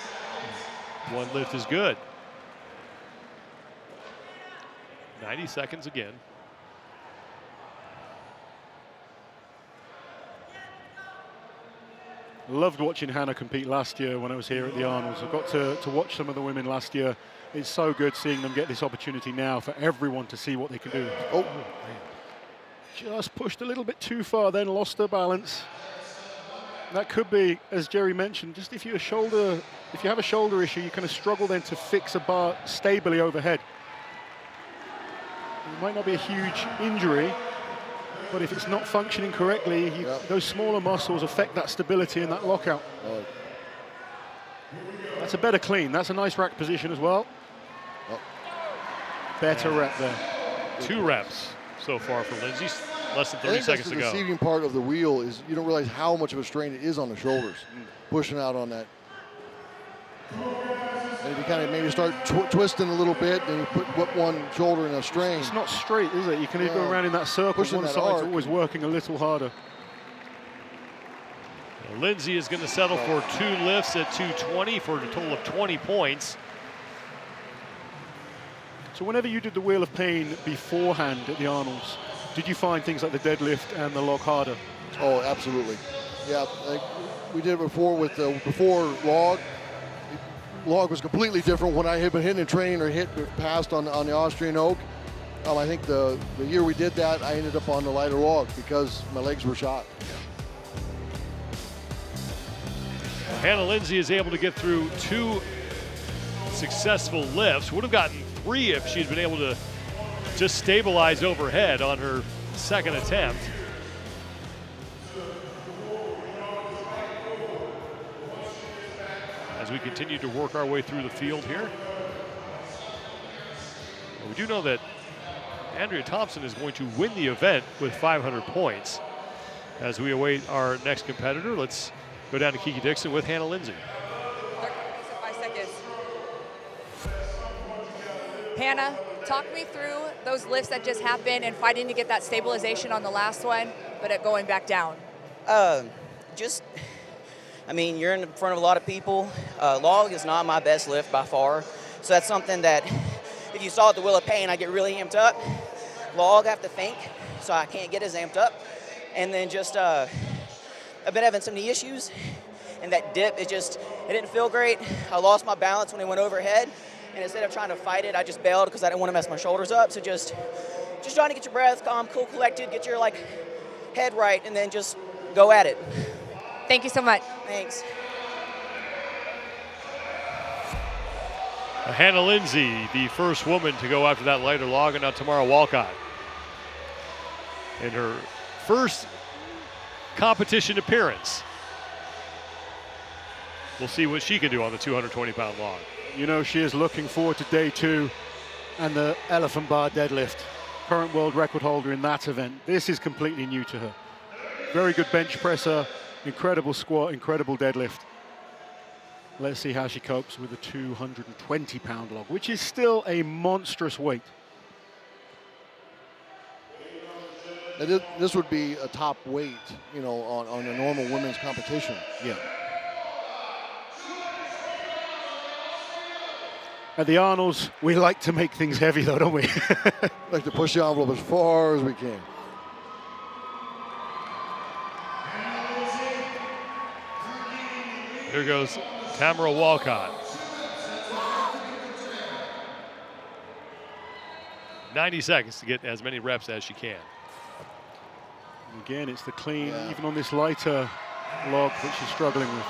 One lift is good. 90 seconds again. Loved watching Hannah compete last year when I was here at the Arnolds. I got to watch some of the women last year. It's so good seeing them get this opportunity now for everyone to see what they can do. Oh, just pushed a little bit too far, then lost her balance. That could be, as Jerry mentioned, just if you have a shoulder issue, you kind of struggle then to fix a bar stably overhead. It might not be a huge injury, but if it's not functioning correctly, those smaller muscles affect that stability and that lockout. Oh. That's a better clean. That's a nice rack position as well. Oh. Better rep there. 2 reps so far for Lindsay. Less than 30 seconds to go. The deceiving part of the wheel is you don't realize how much of a strain it is on the shoulders, pushing out on that. And if you kind of maybe start twisting a little bit, then you put one shoulder in a strain. It's not straight, is it? You can go around in that circle. Pushing one that side's arc. always working a little harder. Lindsay is going to settle for 2 lifts at 220 for a total of 20 points. So whenever you did the Wheel of Pain beforehand at the Arnolds, did you find things like the deadlift and the log harder? Oh, absolutely. Yeah, like we did before with the before log. Log was completely different when I had been hitting a train or passed on the Austrian oak. I think the year we did that, I ended up on the lighter log because my legs were shot. Hannah Lindsay is able to get through 2 successful lifts. Would have gotten 3 if she'd been able to just stabilize overhead on her second attempt. As we continue to work our way through the field here. We do know that Andrea Thompson is going to win the event with 500 points. As we await our next competitor, let's go down to Kiki Dixon with Hannah Lindsay. 5 seconds. Hannah, talk me through those lifts that just happened and fighting to get that stabilization on the last one, but it going back down. I mean, you're in front of a lot of people. Log is not my best lift by far. So that's something that, if you saw at the Wheel of Pain, I get really amped up. Log, I have to think, so I can't get as amped up. And then just, I've been having some knee issues. And that dip, it didn't feel great. I lost my balance when it went overhead. And instead of trying to fight it, I just bailed because I didn't want to mess my shoulders up. So just trying to get your breath calm, cool, collected, get your head right, and then just go at it. Thank you so much. Thanks. Hannah Lindsay, the first woman to go after that lighter log, and now Tamara Walcott in her first competition appearance. We'll see what she can do on the 220-pound log. You know, she is looking forward to day 2 and the elephant bar deadlift. Current world record holder in that event. This is completely new to her. Very good bench presser, incredible squat, incredible deadlift. Let's see how she copes with a 220-pound log, which is still a monstrous weight. This would be a top weight, you know, on a normal women's competition. Yeah. At the Arnolds, we like to make things heavy, though, don't we? Like to push the envelope as far as we can. Here goes Tamara Walcott. 90 seconds to get as many reps as she can. And again, it's the clean, even on this lighter log that she's struggling with.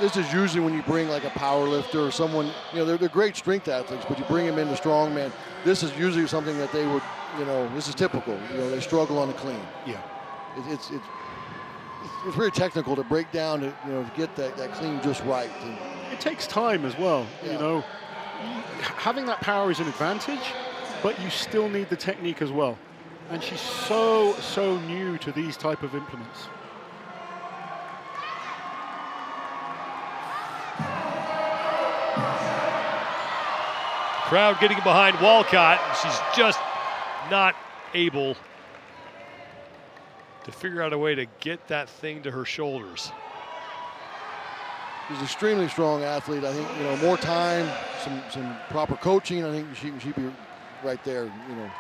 This is usually when you bring like a power lifter or someone, you know, they're great strength athletes, but you bring them into strongman. This is usually something that they would, you know, this is typical. You know, they struggle on the clean. Yeah. It's very technical to break down, to get that clean just right. And it takes time as well. Yeah. You know, having that power is an advantage, but you still need the technique as well. And she's so new to these type of implements. Crowd getting behind Walcott. She's just not able to figure out a way to get that thing to her shoulders. She's an extremely strong athlete. I think, you know, more time, some proper coaching, I think she'd be right there, you know.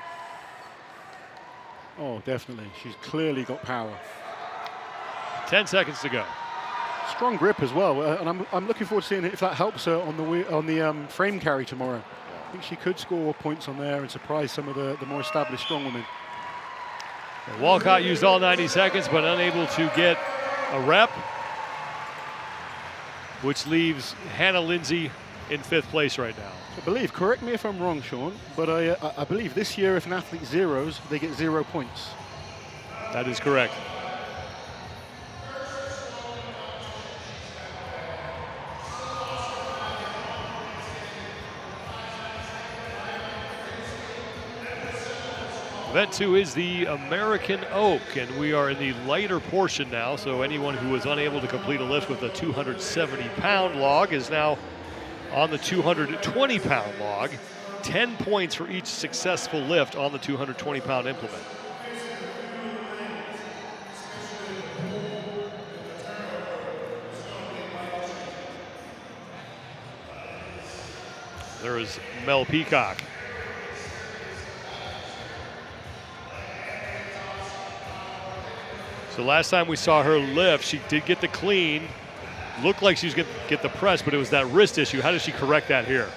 Oh, definitely. She's clearly got power. 10 seconds to go. Strong grip as well, and I'm looking forward to seeing if that helps her on the frame carry tomorrow. I think she could score points on there and surprise some of the more established strong women. Walcott used all 90 seconds, but unable to get a rep, which leaves Hannah Lindsay in 5th place right now. I believe, correct me if I'm wrong, Sean, but I believe this year if an athlete zeros, they get 0 points. That is correct. Event 2 is the American Oak, and we are in the lighter portion now, so anyone who was unable to complete a lift with a 270-pound log is now on the 220-pound log. 10 points for each successful lift on the 220-pound implement. There is Mel Peacock. So last time we saw her lift, she did get the clean. Looked like she was going to get the press, but it was that wrist issue. How does she correct that here?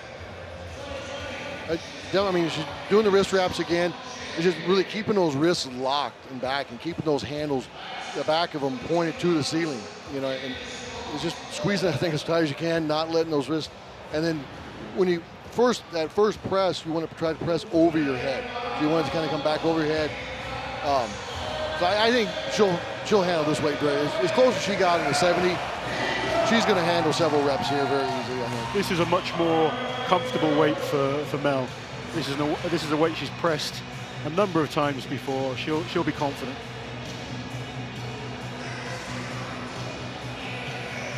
I mean, she's doing the wrist wraps again. It's just really keeping those wrists locked and back and keeping those handles, the back of them pointed to the ceiling, you know, and it's just squeezing that thing as tight as you can, not letting those wrists. And then when you that first press, you want to try to press over your head. So you want it to kind of come back over your head. So I think she'll handle this weight very as close as she got in the 70. She's going to handle several reps here very easily. I think. This is a much more comfortable weight for Mel. This is a weight she's pressed a number of times before. She'll be confident.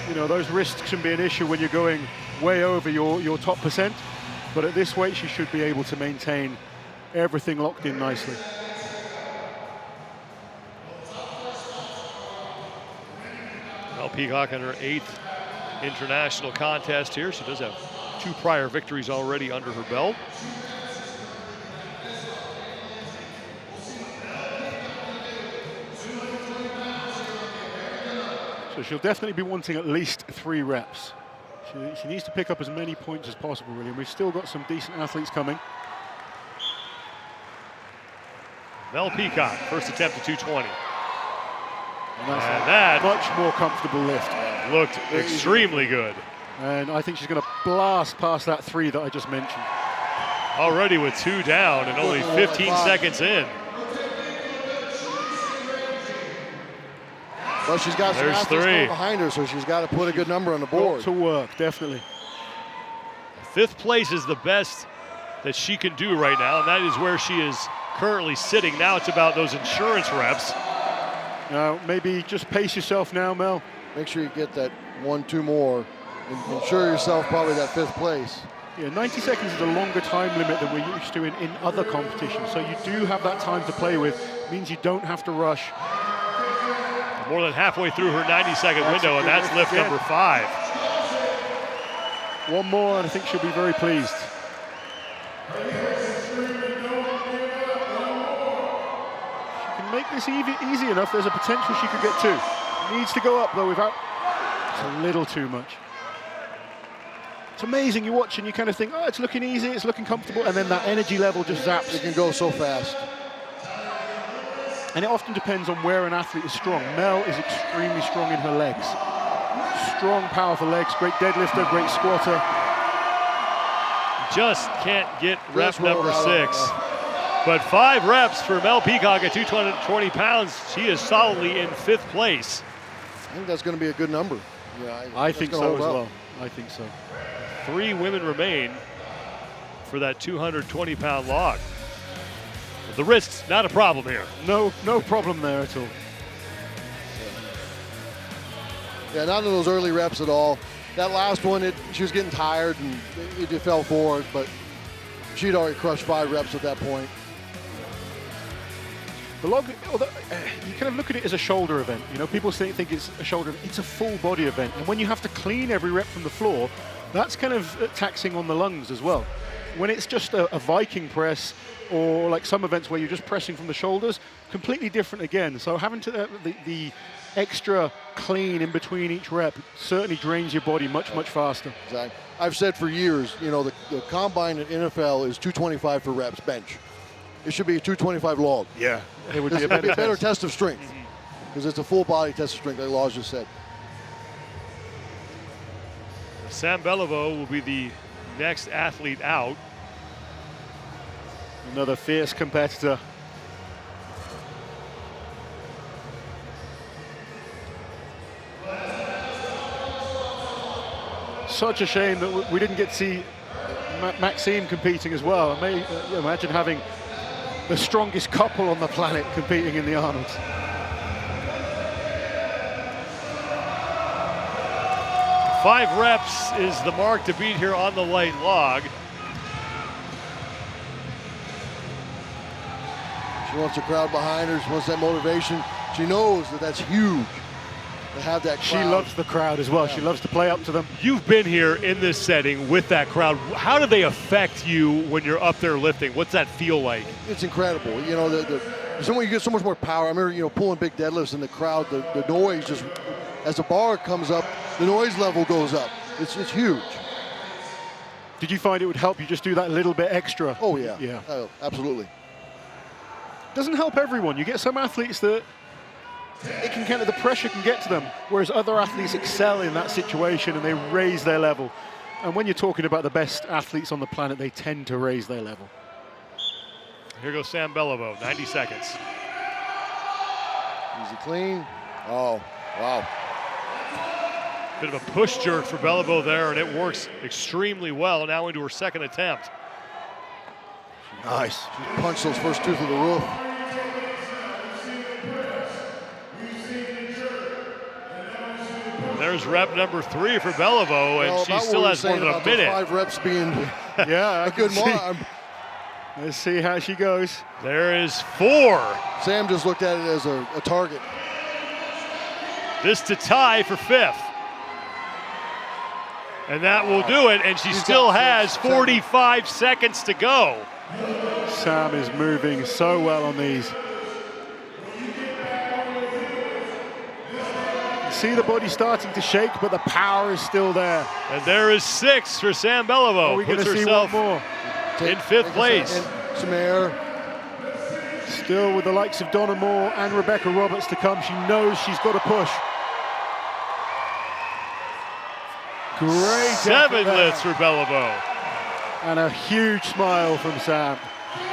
You know, those wrists can be an issue when you're going way over your top percent, but at this weight she should be able to maintain everything locked in nicely. Mel Peacock in her 8th international contest here. She does have 2 prior victories already under her belt. So she'll definitely be wanting at least 3 reps. She needs to pick up as many points as possible, really, and we've still got some decent athletes coming. Mel Peacock, first attempt at 220. And that's a much more comfortable lift. Looked extremely good. And I think she's going to blast past that 3 that I just mentioned. Already with 2 down and only 15 seconds in. Well, she's got some athletes coming behind her, so she's got to put a good number on the board. Got to work, definitely. 5th place is the best that she can do right now, and that is where she is currently sitting. Now it's about those insurance reps. Now, maybe just pace yourself now, Mel. Make sure you get that 1-2 more, and ensure yourself probably that 5th place. Yeah, 90 seconds is a longer time limit than we're used to in other competitions, so you do have that time to play with. It means you don't have to rush. More than halfway through her 90-second window, and that's lift number 5. 1 more, and I think she'll be very pleased. She can make this easy enough. There's a potential she could get 2. Needs to go up, though, without... It's a little too much. It's amazing. You watch and you kind of think, oh, it's looking easy, it's looking comfortable, and then that energy level just zaps. It can go so fast. And it often depends on where an athlete is strong. Mel is extremely strong in her legs. Strong, powerful legs, great deadlifter, great squatter. Just can't get rep number 6. But 5 reps for Mel Peacock at 220 pounds. She is solidly in 5th place. I think that's going to be a good number. Yeah, I think so as well. I think so. 3 women remain for that 220-pound log. The wrist's not a problem here. No problem there at all. Yeah, not in those early reps at all. That last one, she was getting tired and it fell forward, but she'd already crushed 5 reps at that point. The log, you kind of look at it as a shoulder event. You know, people think it's a shoulder event. It's a full body event. And when you have to clean every rep from the floor, that's kind of taxing on the lungs as well. When it's just a Viking press, or like some events where you're just pressing from the shoulders, completely different again. So having to the extra clean in between each rep certainly drains your body much faster. Exactly. I've said for years, you know, the combine at NFL is 225 for reps bench. It should be a 225 log. Yeah, it would be a better test of strength, because it's a full body test of strength, like Laws just said. Sam Beliveau will be the next athlete out. Another fierce competitor. Such a shame that we didn't get to see Maxime competing as well. Imagine having the strongest couple on the planet competing in the Arnolds. Five reps is the mark to beat here on the light log. She wants the crowd behind her. She wants that motivation. She knows that that's huge. They have that crowd. She loves the crowd as well. Yeah. She loves to play up to them. You've been here in this setting with that crowd. How do they affect you when you're up there lifting? What's that feel like? It's incredible. You know, you get so much more power. I remember, you know, pulling big deadlifts in the crowd, the noise just, as the bar comes up, the noise level goes up. It's huge. Did you find it would help you just do that little bit extra? Oh, yeah. Yeah. Oh, absolutely. Doesn't help everyone. You get some athletes that it can kind of, the pressure can get to them, whereas other athletes excel in that situation and they raise their level. And when you're talking about the best athletes on the planet, they tend to raise their level. Here goes Sam Beliveau, 90 seconds. Easy clean. Oh, wow. Bit of a push jerk for Beliveau there, and it works extremely well. Now into her second attempt. Nice. She punched those first two through the roof. There's rep number 3 for Beliveau, and she still has more than a minute. 5 reps being yeah, a good mark. Let's see how she goes. There is 4. Sam just looked at it as a target. This to tie for 5th. And that will do it, and she still has 45 seconds to go. Sam is moving so well on these. See the body starting to shake, but the power is still there. And there is 6 for Sam Beliveau. Are we going Puts to see herself one more? in 5th place. Some air. Still with the likes of Donna Moore and Rebecca Roberts to come. She knows she's got to push. Great 7 lifts for Beliveau. And a huge smile from Sam.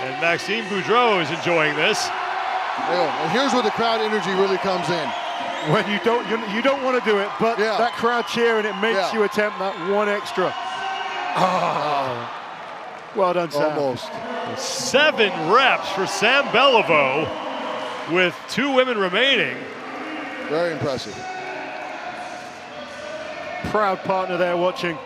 And Maxime Boudreau is enjoying this. Yeah, and here's where the crowd energy really comes in. When you don't want to do it, but that crowd cheering, it makes you attempt that one extra. Oh. Well done, Sam. Almost. 7 reps for Sam Beliveau with 2 women remaining. Very impressive. Proud partner there watching.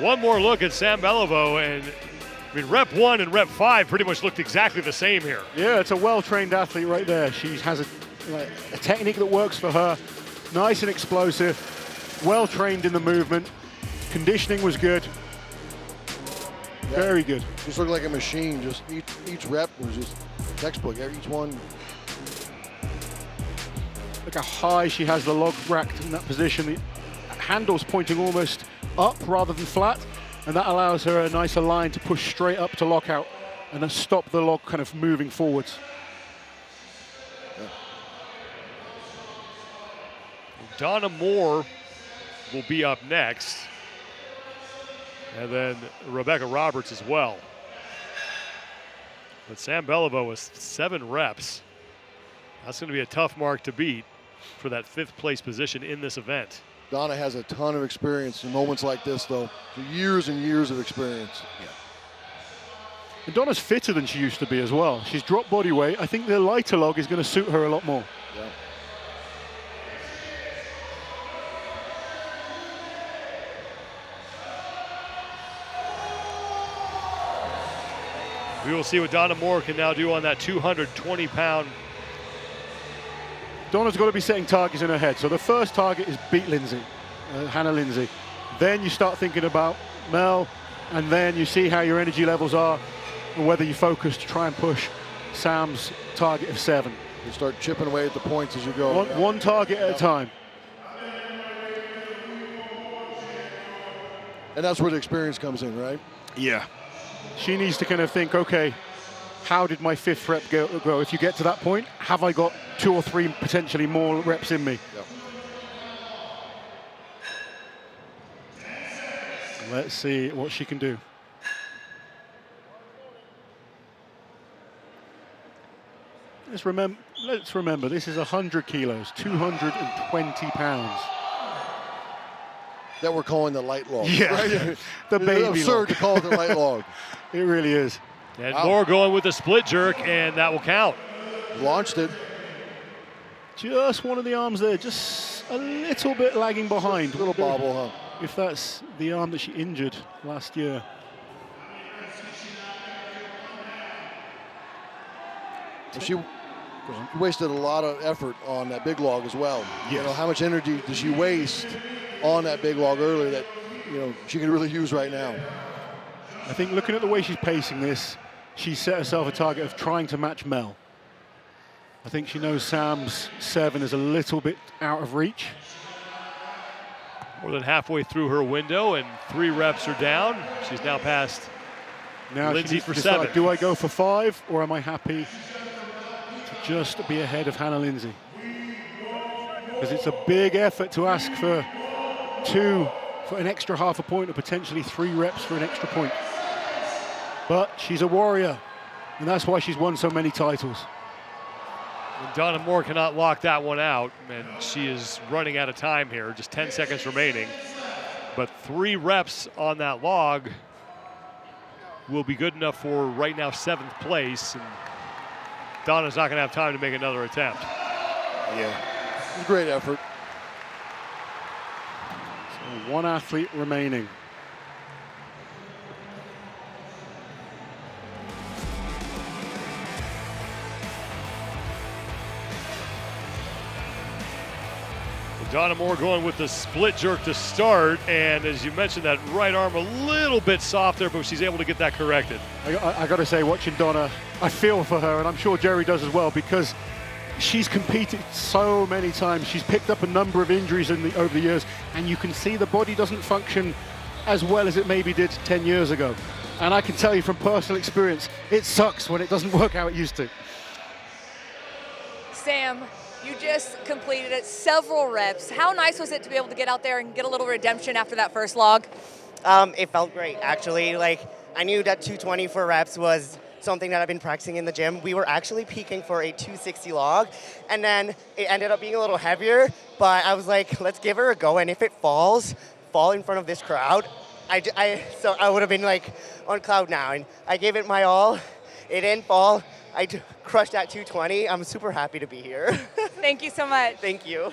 One more look at Sam Beliveau, and I mean, rep 1 and rep 5 pretty much looked exactly the same here. Yeah, it's a well-trained athlete right there. She has a technique that works for her. Nice and explosive, well-trained in the movement. Conditioning was good. Yeah. Very good. Just looked like a machine. Just each rep was just textbook. Each one. Look how high she has the log racked in that position. The handle's pointing almost up rather than flat, and that allows her a nicer line to push straight up to lockout and then stop the log kind of moving forwards. Yeah. Donna Moore will be up next, and then Rebecca Roberts as well. But Sam Beliveau with 7 reps. That's going to be a tough mark to beat for that 5th place position in this event. Donna has a ton of experience in moments like this, though. Years and years of experience. Yeah. And Donna's fitter than she used to be as well. She's dropped body weight. I think the lighter log is going to suit her a lot more. Yeah. We will see what Donna Moore can now do on that 220-pound. Donna's got to be setting targets in her head. So the first target is beat Lindsay, Hannah Lindsay. Then you start thinking about Mel, and then you see how your energy levels are and whether you focus to try and push Sam's target of 7. You start chipping away at the points as you go. One target at a time. And that's where the experience comes in, right? Yeah. She needs to kind of think, okay, how did my 5th rep go? If you get to that point, have I got 2 or 3 potentially more reps in me? Yep. Let's see what she can do. Let's remember, this is 100 kilos, 220 pounds. That we're calling the light log. Yeah, right? the baby It's absurd log. to call it the light log. It really is. And Moore going with a split jerk, and that will count. Launched it. Just one of the arms there, just a little bit lagging behind. Little bobble, huh? if that's the arm that she injured last year. She wasted a lot of effort on that big log as well. Yes. You know, how much energy did she waste on that big log earlier that, you know, she can really use right now? I think looking at the way she's pacing this, she set herself a target of trying to match Mel. I think she knows Sam's 7 is a little bit out of reach. More than halfway through her window, and 3 reps are down. She's now past Now Lindsay she needs for to decide, 7. do I go for 5 or am I happy to just be ahead of Hannah Lindsay? Because it's a big effort to ask for 2 for an extra half a point or potentially 3 reps for an extra point. But she's a warrior, and that's why she's won so many titles. And Donna Moore cannot lock that one out, and she is running out of time here, just 10 seconds remaining. But 3 reps on that log will be good enough for right now 7th place, and Donna's not going to have time to make another attempt. Yeah, it's a great effort. So 1 athlete remaining. Donna Moore going with the split jerk to start, and as you mentioned, that right arm a little bit soft there, but she's able to get that corrected. I got to say, watching Donna, I feel for her, and I'm sure Jerry does as well, because she's competed so many times. She's picked up a number of injuries over the years, and you can see the body doesn't function as well as it maybe did 10 years ago. And I can tell you from personal experience, it sucks when it doesn't work how it used to. Sam, you just completed several reps. How nice was it to be able to get out there and get a little redemption after that first log? It felt great, actually. Like, I knew that 220 for reps was something that I've been practicing in the gym. We were actually peaking for a 260 log, and then it ended up being a little heavier, but I was like, let's give her a go, and if it falls, fall in front of this crowd. So I would have been like on cloud 9. I gave it my all. It didn't fall. I crushed that 220. I'm super happy to be here. Thank you so much. Thank you.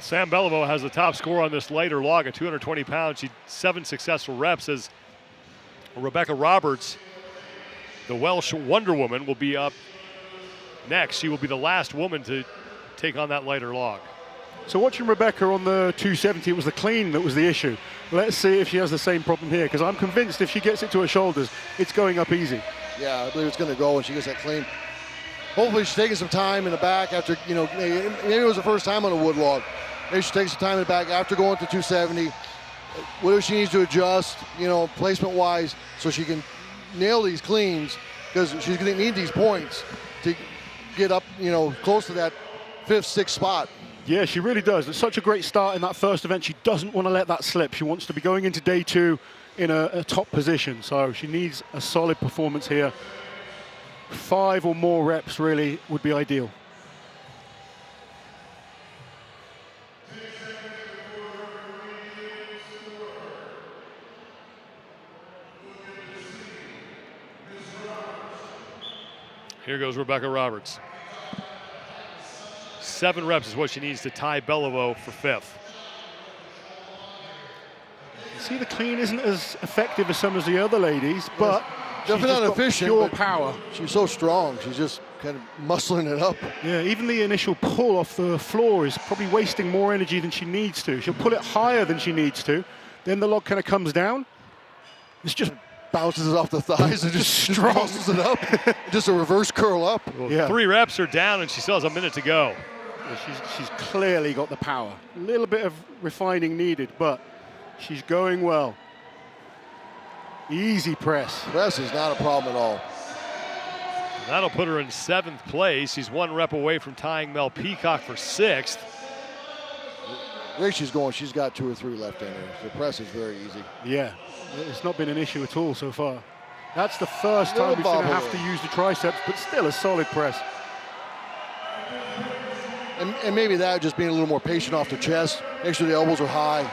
Sam Beliveau has the top score on this lighter log at 220 pounds. She 7 successful reps as Rebecca Roberts, the Welsh Wonder Woman, will be up next. She will be the last woman to take on that lighter log. So watching Rebecca on the 270, it was the clean that was the issue. Let's see if she has the same problem here, because I'm convinced if she gets it to her shoulders, it's going up easy. Yeah, I believe it's going to go when she gets that clean. Hopefully she's taking some time in the back after, you know, maybe it was the first time on a wood log. Maybe she takes some time in the back after going to 270. Whatever she needs to adjust, you know, placement-wise, so she can nail these cleans, because she's going to need these points to get up, you know, close to that 5th, 6th spot. Yeah, she really does. It's such a great start in that first event. She doesn't want to let that slip. She wants to be going into day 2 in a top position. So she needs a solid performance here. 5 or more reps really would be ideal. Here goes Rebecca Roberts. 7 reps is what she needs to tie Beliveau for 5th. See, the clean isn't as effective as some of the other ladies, but definitely not efficient. Pure power. She's so strong. She's just kind of muscling it up. Yeah, even the initial pull off the floor is probably wasting more energy than she needs to. She'll pull it higher than she needs to. Then the log kind of comes down. It's just bounces it off the thighs and just muscles it up. Just a reverse curl up. Well, yeah. 3 reps are down, and she still has a minute to go. Yeah, she's clearly got the power. A little bit of refining needed, but she's going well. Easy press. Press is not a problem at all. That'll put her in 7th place. She's 1 rep away from tying Mel Peacock for 6th. The way she's going, she's got 2 or 3 left in her. The press is very easy. Yeah, it's not been an issue at all so far. That's the first time we're going to have to use the triceps, but still a solid press. And maybe that just being a little more patient off the chest. Make sure the elbows are high.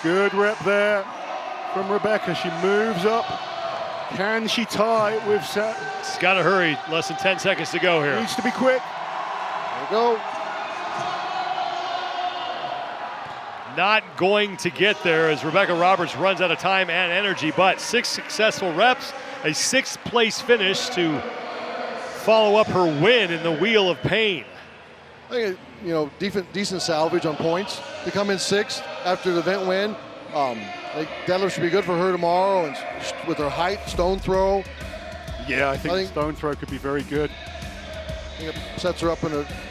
Good rep there from Rebecca. She moves up Can she tie with Sam? It's got to hurry. Less than 10 seconds to go here. Needs to be quick. There we go. Not going to get there as Rebecca Roberts runs out of time and energy, but 6 successful reps, a 6th place finish to follow up her win in the Wheel of Pain. I think, you know, decent salvage on points to come in 6th after the event win. I think deadlift should be good for her tomorrow, and with her height, stone throw. Yeah, I think stone throw could be very good. I think it sets her up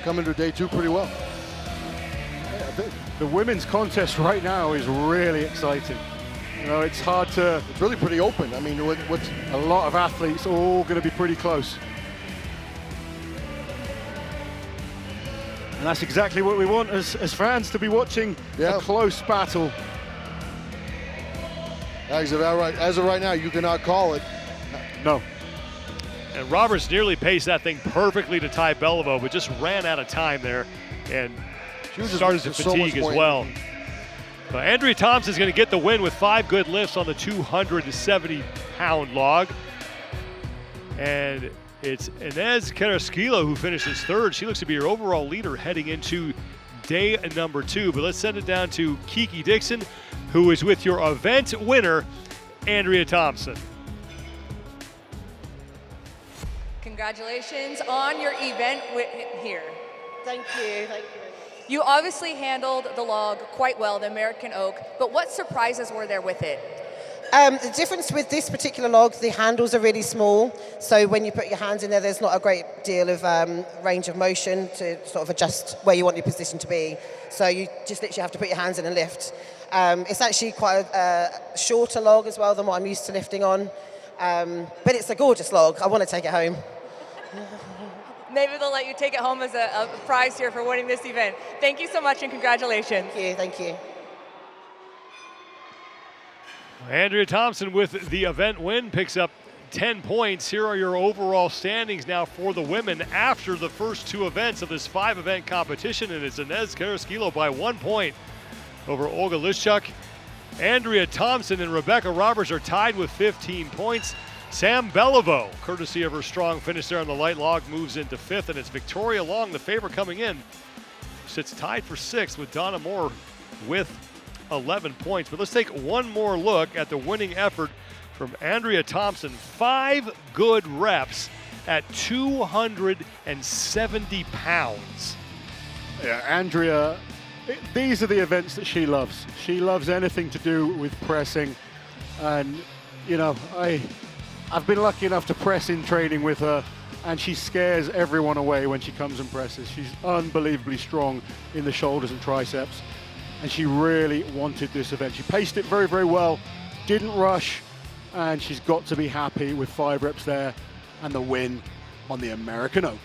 come into day 2 pretty well. The women's contest right now is really exciting. You know, it's hard to. It's really pretty open. I mean, what's a lot of athletes all going to be pretty close. And that's exactly what we want as fans, to be watching a close battle. As of right now, you cannot call it. No. And Roberts nearly paced that thing perfectly to tie Beliveau, but just ran out of time there and she was started to fatigue as well. Andrea Thompson is going to get the win with 5 good lifts on the 270-pound log. And it's Inez Carrasquillo who finishes 3rd. She looks to be your overall leader heading into day number 2. But let's send it down to Kiki Dixon, who is with your event winner, Andrea Thompson. Congratulations on your event here. Thank you. You obviously handled the log quite well, the American oak, but what surprises were there with it? The difference with this particular log, the handles are really small, so when you put your hands in there, there's not a great deal of range of motion to sort of adjust where you want your position to be. So you just literally have to put your hands in and lift. It's actually quite a shorter log as well than what I'm used to lifting on, but it's a gorgeous log. I want to take it home. Maybe they'll let you take it home as a prize here for winning this event. Thank you so much and congratulations. Thank you. Andrea Thompson with the event win picks up 10 points. Here are your overall standings now for the women after the first 2 events of this 5-event competition, and it's Inez Carrasquillo by 1 point over Olga Liashchuk. Andrea Thompson and Rebecca Roberts are tied with 15 points. Sam Beliveau, courtesy of her strong finish there on the light log, moves into 5th, and it's Victoria Long, the favorite coming in, sits tied for 6th with Donna Moore with 11 points. But let's take one more look at the winning effort from Andrea Thompson. 5 good reps at 270 pounds. Yeah, Andrea, these are the events that she loves. She loves anything to do with pressing. And, you know, I've been lucky enough to press in training with her, and she scares everyone away when she comes and presses. She's unbelievably strong in the shoulders and triceps, and she really wanted this event. She paced it very, very well, didn't rush, and she's got to be happy with 5 reps there and the win on the American Oak.